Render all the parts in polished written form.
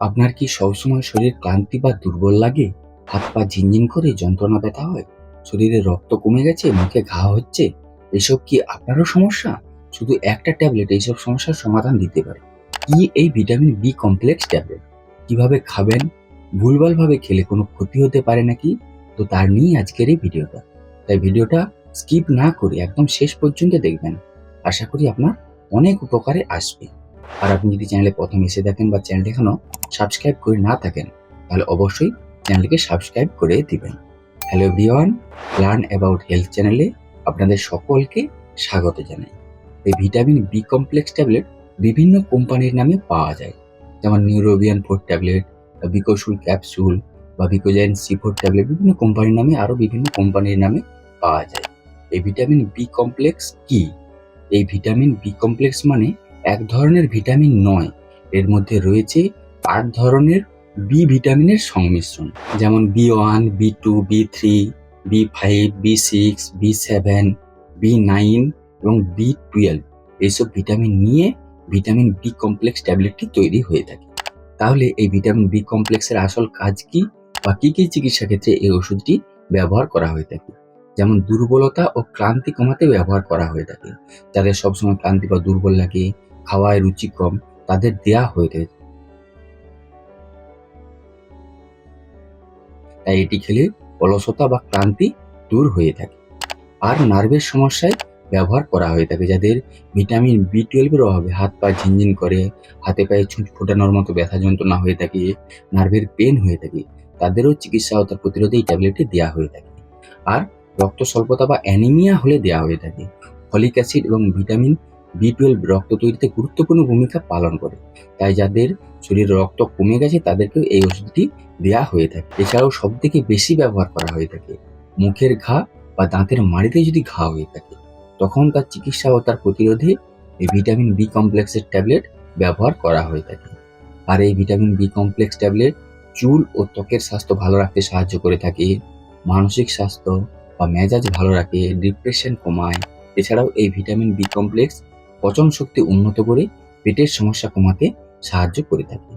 আপনার কি সবসময় শরীর ক্লান্তি বা দুর্বল লাগে? হাত পা ঝিনঝিন করে যন্ত্রণা ব্যথা হয়? শরীরে রক্ত কমে গেছে, মুখে ঘা হচ্ছে? এসব কি আপনারও সমস্যা? শুধু একটা ট্যাবলেট এইসব সমস্যার সমাধান দিতে পারে। কি এই ভিটামিন বি কমপ্লেক্স ট্যাবলেট? কিভাবে খাবেন? ভুলভালভাবে খেলে কোনো ক্ষতি হতে পারে নাকি? তো তার নিয়েই আজকের এই ভিডিওটা। তাই ভিডিওটা স্কিপ না করে একদম শেষ পর্যন্ত দেখবেন। আশা করি আপনার অনেক উপকারে আসবে। আর আপনি যদি চ্যানেলে প্রথম এসে থাকেন বা চ্যানেলটি এখনো সাবস্ক্রাইব করে না থাকেন, তাহলে অবশ্যই চ্যানেলটিকে সাবস্ক্রাইব করে দিবেন। Hello everyone, learn about health চ্যানেলে আপনাদের সকলকে স্বাগত জানাই। এই ভিটামিন বি কমপ্লেক্স ট্যাবলেট বিভিন্ন কোম্পানির নামে পাওয়া যায়, যেমন নিউরোবিয়ান 4 ট্যাবলেট, বিকোশুল ক্যাপসুল বা বিকোজাইন C4 ট্যাবলেট। বিভিন্ন কোম্পানির নামে আরও বিভিন্ন কোম্পানির নামে পাওয়া যায়। এই ভিটামিন বি কমপ্লেক্স কি? এই ভিটামিন বি কমপ্লেক্স মানে এক ধরনের ভিটামিন নয়, এর মধ্যে রয়েছে 8 ধরনের বি ভিটামিনের সংমিশ্রণ, যেমন B1, B2, B3, B5, B6, B7, B9 এবং B12। এইসব ভিটামিন নিয়ে ভিটামিন বি কমপ্লেক্স ট্যাবলেটটি তৈরি হয়ে থাকে। তাহলে এই ভিটামিন বি কমপ্লেক্সের আসল কাজ কি, বা কি কি চিকিৎসা ক্ষেত্রে এই ওষুধটি ব্যবহার করা হয়ে থাকে? যেমন দুর্বলতা ও ক্লান্তি কমাতে ব্যবহার করা হয়ে থাকে। যাদের সবসময় ক্লান্তি বা দুর্বল লাগে, খাওয়ায় রুচি কম, তাদের দেয়া হয়ে থাকে। তাই এটি খেলে অলসতা বা ক্লান্তি দূর হয়ে থাকে। আর নার্ভের সমস্যায় ব্যবহার করা হয়ে থাকে। যাদের ভিটামিন B12 এর অভাবে হাত পা ঝিনঝিন করে, হাতে পায়ে ছুঁচ ফোটানোর মতো ব্যথা যন্ত্রণা হয়ে থাকে, নার্ভের পেন হয়ে থাকে, তাদেরও চিকিৎসা ও তার প্রতিরোধে এই ট্যাবলেটটি দেওয়া হয়ে থাকে। আর রক্ত স্বল্পতা বা অ্যানিমিয়া হলে দেওয়া হয়ে থাকে। ফলিক অ্যাসিড এবং ভিটামিন B12 রক্ত তৈরিতে গুরুত্বপূর্ণ ভূমিকা পালন করে। তাই যাদের শরীরে রক্ত কমে গেছে তাদেরকেও এই ওষুধটি দেওয়া হয়ে থাকে। এছাড়াও সবথেকে বেশি ব্যবহার করা হয়ে থাকে মুখের ঘা বা দাঁতের মাড়িতে যদি ঘা হয়ে থাকে, তখন তার চিকিৎসা ও তার প্রতিরোধে এই ভিটামিন বি কমপ্লেক্সের ট্যাবলেট ব্যবহার করা হয়ে থাকে। আর এই ভিটামিন বি কমপ্লেক্স ট্যাবলেট চুল ও ত্বকের স্বাস্থ্য ভালো রাখতে সাহায্য করে থাকে, মানসিক স্বাস্থ্য বা মেজাজ ভালো রাখে, ডিপ্রেশন কমায়। এছাড়াও এই ভিটামিন বি কমপ্লেক্স পচন শক্তি উন্নত করে পেটের সমস্যা কমাতে সাহায্য করে থাকে।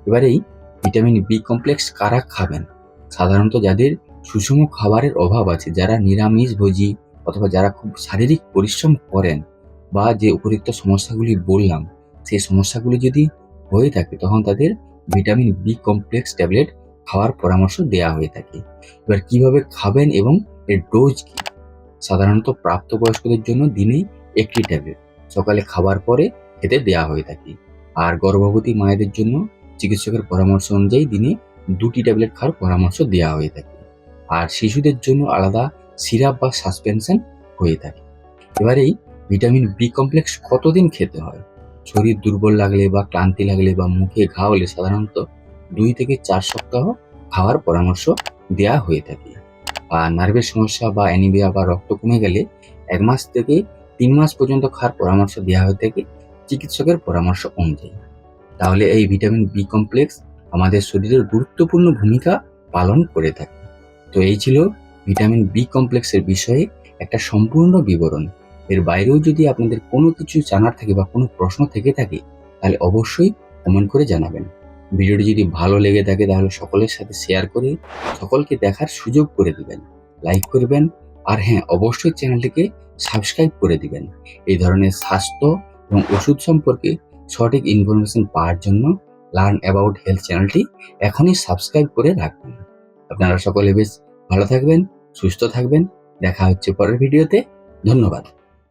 এবারেই ভিটামিন বি কমপ্লেক্স কারা খাবেন? সাধারণত যাদের সুষম খাবারের অভাব আছে, যারা নিরামিষভোজী অথবা যারা খুব শারীরিক পরিশ্রম করেন, বা যে উপরিক্ত সমস্যাগুলি বললাম সেই সমস্যাগুলি যদি হয়ে থাকে, তখন তাদের ভিটামিন বি কমপ্লেক্স ট্যাবলেট খাওয়ার পরামর্শ দেওয়া হয়ে থাকে। এবার কিভাবে খাবেন এবং এর ডোজ কি? সাধারণত প্রাপ্তবয়স্কদের জন্য দিনে একটি ট্যাবলেট সকালে খাবার পরে খেতে দেওয়া হয়ে থাকে। আর গর্ভবতী মায়েদের জন্য চিকিৎসকের পরামর্শ অনুযায়ী দিনে 2টি ট্যাবলেট খাওয়ার পরামর্শ দেওয়া হয়ে থাকে। আর শিশুদের জন্য আলাদা সিরাপ বা সাসপেনশন হয়ে থাকে। এবার এই ভিটামিন বি কমপ্লেক্স কতদিন খেতে হয়? শরীর দুর্বল লাগলে বা ক্লান্তি লাগলে বা মুখে ঘা হলে সাধারণত 2 থেকে 4 সপ্তাহ খাওয়ার পরামর্শ দেওয়া হয়ে থাকে। আর নার্ভের সমস্যা বা অ্যানিমিয়া বা রক্ত কমে গেলে 1 মাস থেকে 3 মাস পর্যন্ত খাওয়ার পরামর্শ দেওয়া হয়ে থাকে চিকিৎসকের পরামর্শ অনুযায়ী। তাহলে এই ভিটামিন বি কমপ্লেক্স আমাদের শরীরের গুরুত্বপূর্ণ ভূমিকা পালন করে থাকে। তো এই ছিল ভিটামিন বি কমপ্লেক্সের বিষয়ে একটা সম্পূর্ণ বিবরণ। এর বাইরেও যদি আপনাদের কোনো কিছু জানার থাকে বা কোনো প্রশ্ন থেকে থাকে, তাহলে অবশ্যই কমেন্ট করে জানাবেন। ভিডিওটি যদি ভালো লেগে থাকে তাহলে সকলের সাথে শেয়ার করে সকলকে দেখার সুযোগ করে দিবেন, লাইক করবেন। আর হ্যাঁ, অবশ্যই চ্যানেলটিকে সাবস্ক্রাইব করে দিবেন। এই ধরনের স্বাস্থ্য এবং ওষুধ সম্পর্কে সঠিক ইনফরমেশন পাওয়ার জন্য লার্ন অ্যাবাউট হেলথ চ্যানেলটি এখনই সাবস্ক্রাইব করে রাখবেন। আপনারা সকলে বেশ ভালো থাকবেন, সুস্থ থাকবেন। দেখা হচ্ছে পরের ভিডিওতে। ধন্যবাদ।